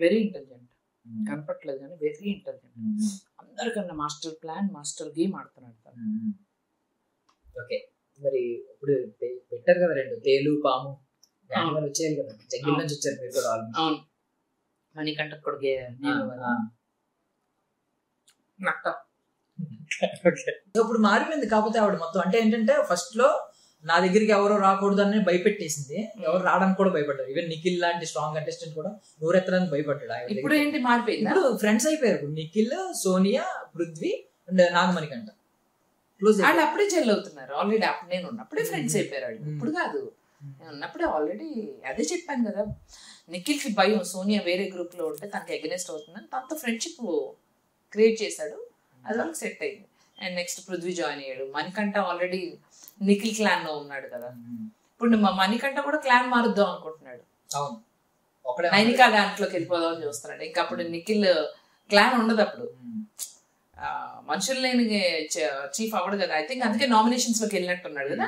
Very intelligent, కనపట్లేదు కానీ very intelligent. అందరికన్నా మాస్టర్ ప్లాన్, మాస్టర్ గేమ్ ఆడుతున్నాడు తను. ఓకే, మరి ఇప్పుడు పెట్టారు కదా 2 తేలు పాము వచ్చేయాలి కదా, జంగిల్ నుంచి వచ్చారు మీరు కూడా. అవును, మణికంఠ కూడా ఇప్పుడు మారిపోయింది. కాకపోతే ఆవిడ మొత్తం అంటే ఏంటంటే ఫస్ట్ లో నా దగ్గరికి ఎవరో రాకూడదు అని భయపెట్టేసింది, ఎవరు రావడానికి కూడా భయపడ్డారు. ఈవెన్ నిఖిల్ లాంటి స్ట్రాంగ్ కంటెస్టెంట్ కూడా నూరెత్తడానికి భయపడ్డాడు. ఇప్పుడు ఏంటి మారిపోయింది, ఇప్పుడు ఫ్రెండ్స్ అయిపోయారు. Nikhil, Sonia, Prithvi and Nagamanikanta close. వాళ్ళు అప్పుడే జెల్ అవుతున్నారు ఆల్రెడీ. అప్పుడు నేను ఉన్నప్పుడే ఫ్రెండ్స్ అయిపోయారు వాళ్ళు, ఇప్పుడు కాదు. నేను ఉన్నప్పుడే ఆల్రెడీ అదే చెప్పాను కదా. నిఖిల్కి భయం సోనియా వేరే గ్రూప్ లో ఉంటే తనకి అగెనెస్ట్ అవుతుందని తనతో ఫ్రెండ్షిప్ క్రియేట్ చేశాడు. అది వాళ్ళకి సెట్ అయింది. అండ్ నెక్స్ట్ పృథ్వీ జాయిన్ అయ్యాడు. మణికంఠ ఆల్రెడీ నిఖిల్ క్లాన్ లో ఉన్నాడు కదా. ఇప్పుడు మణికంఠ కూడా క్లాన్ మారుద్దాం అనుకుంటున్నాడు. నైనికా దాంట్లోకి వెళ్ళిపోదాం అని చూస్తున్నాడు. ఇంకా అప్పుడు నిఖిల్ క్లాన్ ఉండదు, అప్పుడు మనుషులు లేని చీఫ్ అవ్వడు కదా. ఐ థింక్ అందుకే నామినేషన్స్ లోకి వెళ్ళినట్టున్నాడు కదా.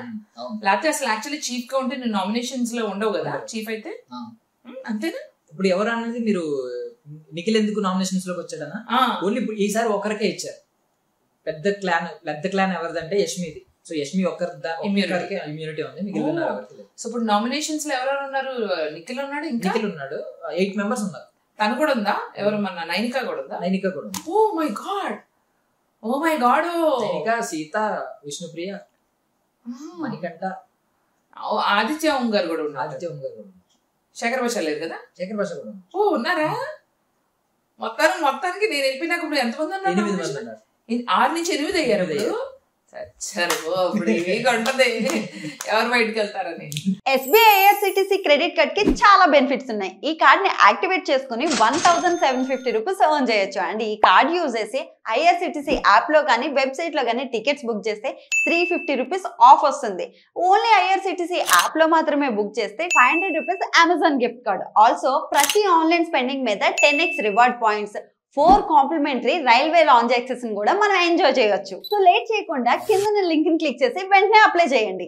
లేకపోతే అసలు యాక్చువల్లీ చీఫ్ గా ఉంటే నేను నామినేషన్స్ లో ఉండవు కదా చీఫ్ అయితే, అంతేనా? ఇప్పుడు ఎవరు అన్నది మీరు నిఖిల్ ఎందుకు నామినేషన్స్ లోకి వచ్చాడనా? ఓన్లీ ఈసారి ఒకరికే ఇచ్చారు. పెద్ద క్లాన్ ఎవరిదంటే యష్మిది. సో యష్మి ఇమ్యూనిటీ ఉంది, మిగిలిన ఎవరికి లేదు. సో ఇప్పుడు నామినేషన్స్ లో ఎవరెవరు ఉన్నారు? నిఖిల్ ఉన్నాడు, నిఖిల్ ఉన్నాడు, 8 మెంబర్స్ ఉన్నారు. తను కూడా ఉందా? ఎవరు మన నైనికా కూడా ఉందా? నైనికా కూడా ఉంది. Oh my God, oh my God. Nainika, Sita, Vishnupriya, Manikanta, Aditya ఉంగారు కూడా ఉన్నారు. ఆదిత్య ఉంగారు కూడా. శేఖర్ భాష లేదు కదా? శేఖర్ భాష కూడా. ఓ ఉన్నారా? మొత్తానికి నేను వెళ్ళిపోయినాక ఇప్పుడు ఎంతమంది ఉన్నారు? 8 మంది ఉన్నారు. 6 నుంచి 8 అయ్యారు. ఎవరు బయటకు వెళ్తారని. SBI IRCTC క్రెడిట్ కార్డ్ కి చాలా బెనిఫిట్స్ ఉన్నాయి. ఈ కార్డ్ ని యాక్టివేట్ చేసుకుని 1750 రూపీస్ ఎర్న్ చేయొచ్చు. అండ్ ఈ కార్డ్ యూజ్ చేసి IRCTC యాప్ లో కానీ వెబ్సైట్ లో కానీ టికెట్స్ బుక్ చేస్తే 350 రూపీస్ ఆఫ్ వస్తుంది. ఓన్లీ IRCTC యాప్ లో మాత్రమే బుక్ చేస్తే 500 rupees Amazon gift card. Also ప్రతి ఆన్లైన్ స్పెండింగ్ మీద 10x reward points, 4 complimentary railway lounge access కూడా మనం ఎంజాయ్ చేయొచ్చు. సో లేట్ చేయకుండా కింద లింక్ ని క్లిక్ చేసి వెంటనే అప్లై చేయండి.